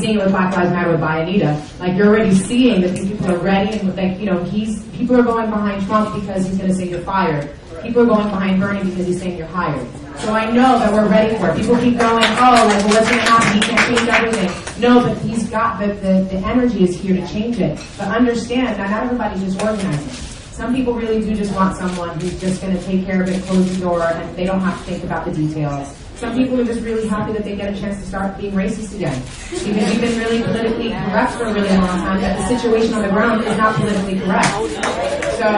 seeing it with Black Lives Matter with Anita. Like, you're already seeing that these people are ready, and like, you know, people are going behind Trump because he's going to say you're fired. People are going behind Bernie because he's saying you're hired. So I know that we're ready for it. People keep going, oh, like, well, what's going to happen? He can't change everything. No, but he's got, the energy is here to change it. But understand that not everybody's just organizing. Some people really do just want someone who's just going to take care of it, close the door, and they don't have to think about the details. Some people are just really happy that they get a chance to start being racist again. Because we've been really politically correct for a really long time, that the situation on the ground is not politically correct. So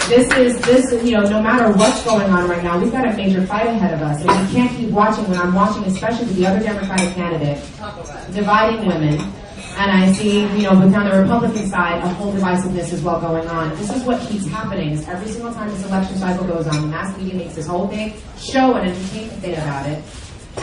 this, you know, no matter what's going on right now, we've got a major fight ahead of us. And we can't keep watching when I'm watching, especially with the other Democratic candidate, dividing women. And I see, you know, but on the Republican side, a whole divisiveness as well going on. This is what keeps happening. Is every single time this election cycle goes on, the mass media makes this whole big show and entertainment thing about it.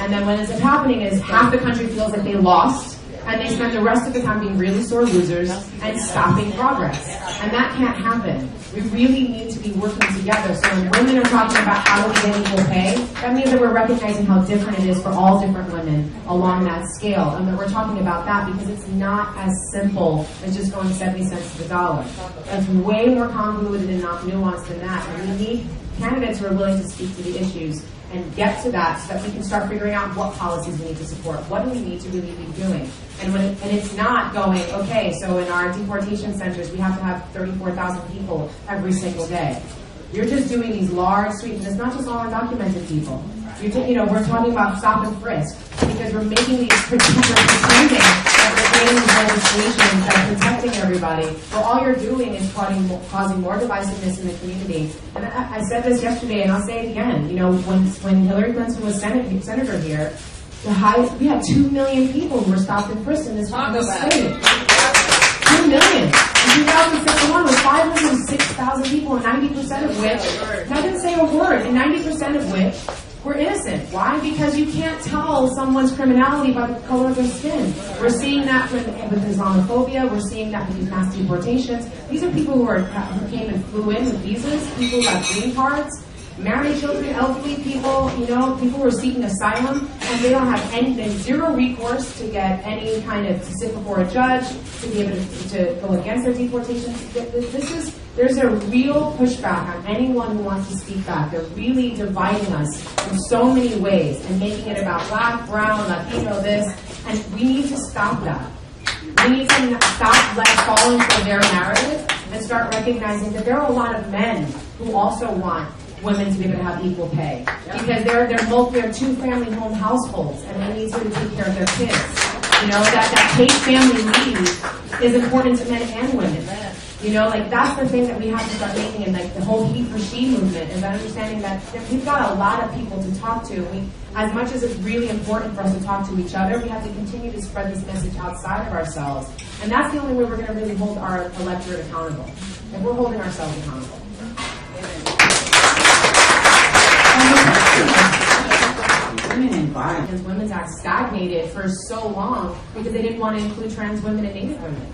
And then what ends up happening is half the country feels like they lost, and they spend the rest of the time being really sore losers and stopping progress. And that can't happen. We really need to be working together. So when women are talking about how do we get equal pay, that means that we're recognizing how different it is for all different women along that scale. And that we're talking about that because it's not as simple as just going 70 cents to the dollar. It's way more convoluted and not nuanced than that. And we need candidates who are willing to speak to the issues and get to that so that we can start figuring out what policies we need to support. What do we need to really be doing? And it's not going, okay, so in our deportation centers, we have to have 34,000 people every single day. You're just doing these large sweeps, and it's not just all undocumented people. We're talking about stop and frisk, because we're making these pretending that we're creating these legislations that are protecting everybody, but all you're doing is causing more divisiveness in the community. And I said this yesterday, and I'll say it again. You know, when Hillary Clinton was senator here, we had 2 million people who were stopped and frisked in this state. 2 million. In 2006 alone was 506,000 people, and 90% of which, I didn't say a word, and 90% of which were innocent. Why? Because you can't tell someone's criminality by the color of their skin. We're seeing that with Islamophobia. We're seeing that with these mass deportations. These are people who came and flew in with visas, people who have green cards, married children, elderly people, people who are seeking asylum, and they don't have zero recourse to get any kind of, to sit before a judge, to be able to go against their deportation. There's a real pushback on anyone who wants to speak back. They're really dividing us in so many ways and making it about black, brown, Latino, this, and we need to stop that. We need to stop falling for their narrative and start recognizing that there are a lot of men who also want women to be able to have equal pay, because they're 2-family home households, and they need to take care of their kids. That paid family leave is important to men and women. That's the thing that we have to start making, and the whole he for she movement is understanding that we've got a lot of people to talk to. As much as it's really important for us to talk to each other, we have to continue to spread this message outside of ourselves. And that's the only way we're going to really hold our electorate accountable. If we're holding ourselves accountable. Women and violence. Women's Act stagnated for so long because they didn't want to include trans women and Native women.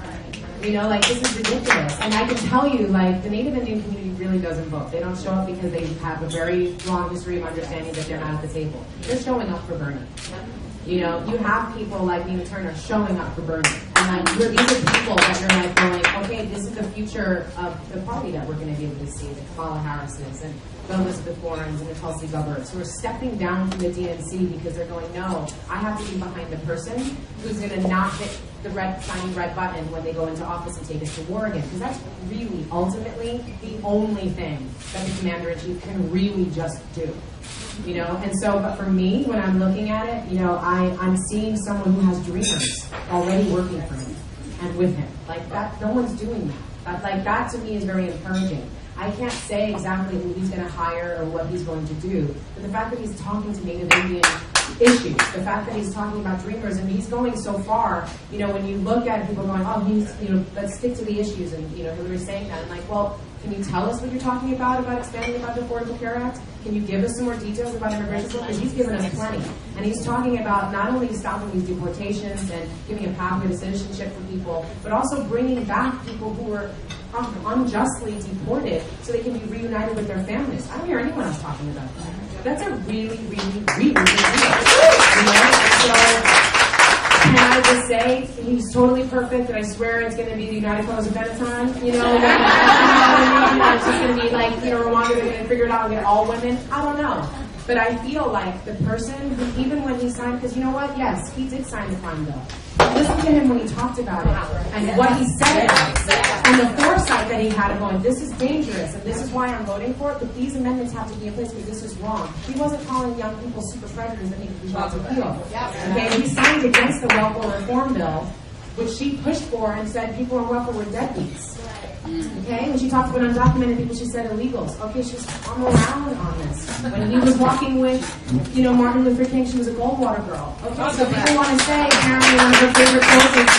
This is ridiculous. And I can tell you, the Native Indian community really doesn't vote. They don't show up because they have a very long history of understanding that they're not at the table. They're showing up for Bernie. You have people like Nina Turner showing up for Bernie. And these are people that you're going, okay, this is the future of the party that we're going to be able to see, the Kamala Harris's and the Elizabeth Warrens and the Tulsi Gabbards, who are stepping down from the DNC because they're going, no, I have to be behind the person who's going to not hit the shiny red button when they go into office and take us to war again. Because that's really, ultimately, the only thing that the commander-in-chief can really just do. But for me, when I'm looking at it, I'm seeing someone who has dreamers already working for him and with him. That, no one's doing that. That to me is very encouraging. I can't say exactly who he's going to hire or what he's going to do, but the fact that he's talking to Native Indian issues, the fact that he's talking about dreamers, and he's going so far, when you look at people going, oh, let's stick to the issues, and, Hillary's saying that, and well, can you tell us what you're talking about expanding about the Affordable Care Act? Can you give us some more details about immigration? Because he's given us plenty. And he's talking about not only stopping these deportations and giving a pathway to citizenship for people, but also bringing back people who were unjustly deported so they can be reunited with their families. I don't hear anyone else talking about that. That's a really, really, really big deal. So can I just say, he's totally perfect, and I swear it's going to be the United Colors of Benetton, you know? It's just going to be like, you know, Rwanda, they're going to figure it out and get all women. I don't know. But I feel like the person who, even when he signed, because you know what? Yes, he did sign the crime bill. Listen to him when he talked about it and what he said about it and the foresight that he had of going, this is dangerous and this is why I'm voting for it, but these amendments have to be in place because this is wrong. He wasn't calling young people super predators that need to be brought to heel. Okay, he signed against the welfare reform bill, which she pushed for and said people on welfare were deadbeats. Okay, when she talked about undocumented people, she said illegals. Okay, she's on around on this. When he was walking with, you know, Martin Luther King, she was a Goldwater girl. Okay, so people want to say, apparently one of her favorite quotes is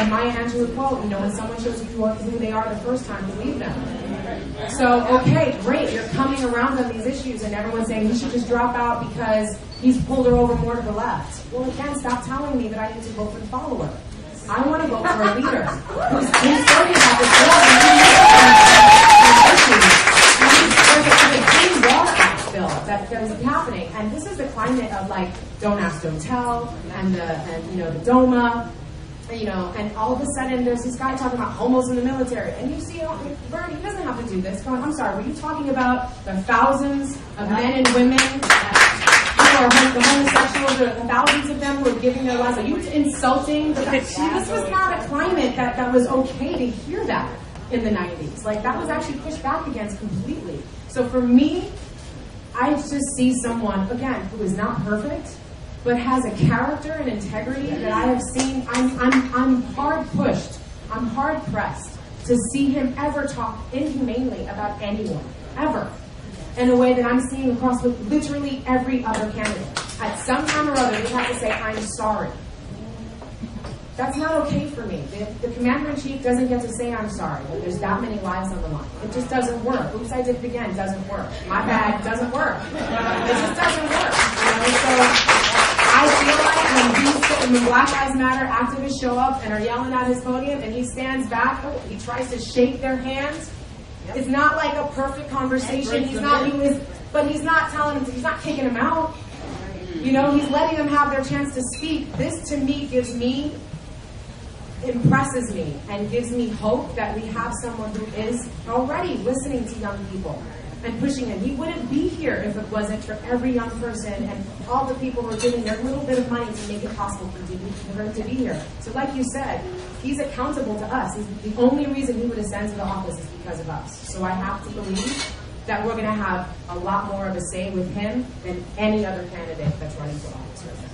a Maya Angelou quote, you know, when someone shows you who they are the first time, believe them. So, okay, great, you're coming around on these issues and everyone's saying he should just drop out because he's pulled her over more to the left. Well, again, stop telling me that I need to vote for the follower. I want to vote for a leader who's talking about this bill and the Clean Water Act bill that is happening. And this is the climate of like Don't Ask, Don't Tell, and you know, the DOMA, you know, and all of a sudden there's this guy talking about homos in the military. And you see, Bernie, he doesn't have to do this. Going, I'm sorry, were you talking about the thousands of men and women or the homosexuals, or the thousands of them who are giving their lives? Are you insulting? This was not a climate that was okay to hear that in the 90s. Like, that was actually pushed back against completely. So for me, I just see someone, again, who is not perfect, but has a character and integrity that I have seen. I'm hard pushed, I'm hard pressed to see him ever talk inhumanely about anyone, ever. In a way that I'm seeing across with literally every other candidate. At some time or other, they have to say, I'm sorry. That's not okay for me. The commander-in-chief doesn't get to say I'm sorry, but there's that many lives on the line. It just doesn't work. Oops, I did it again. Doesn't work. My bad. Doesn't work. It just doesn't work. You know? So I feel like when Black Lives Matter activists show up and are yelling at his podium and he stands back, he tries to shake their hands. It's not like a perfect conversation. But he's not telling them, he's not kicking them out. You know, he's letting them have their chance to speak. This, to me, impresses me and gives me hope that we have someone who is already listening to young people and pushing them. He wouldn't be here if it wasn't for every young person and all the people who are giving their little bit of money to make it possible for him to be here. So like you said, he's accountable to us. The only reason he would ascend to the office is because of us. So I have to believe that we're going to have a lot more of a say with him than any other candidate that's running for office right now.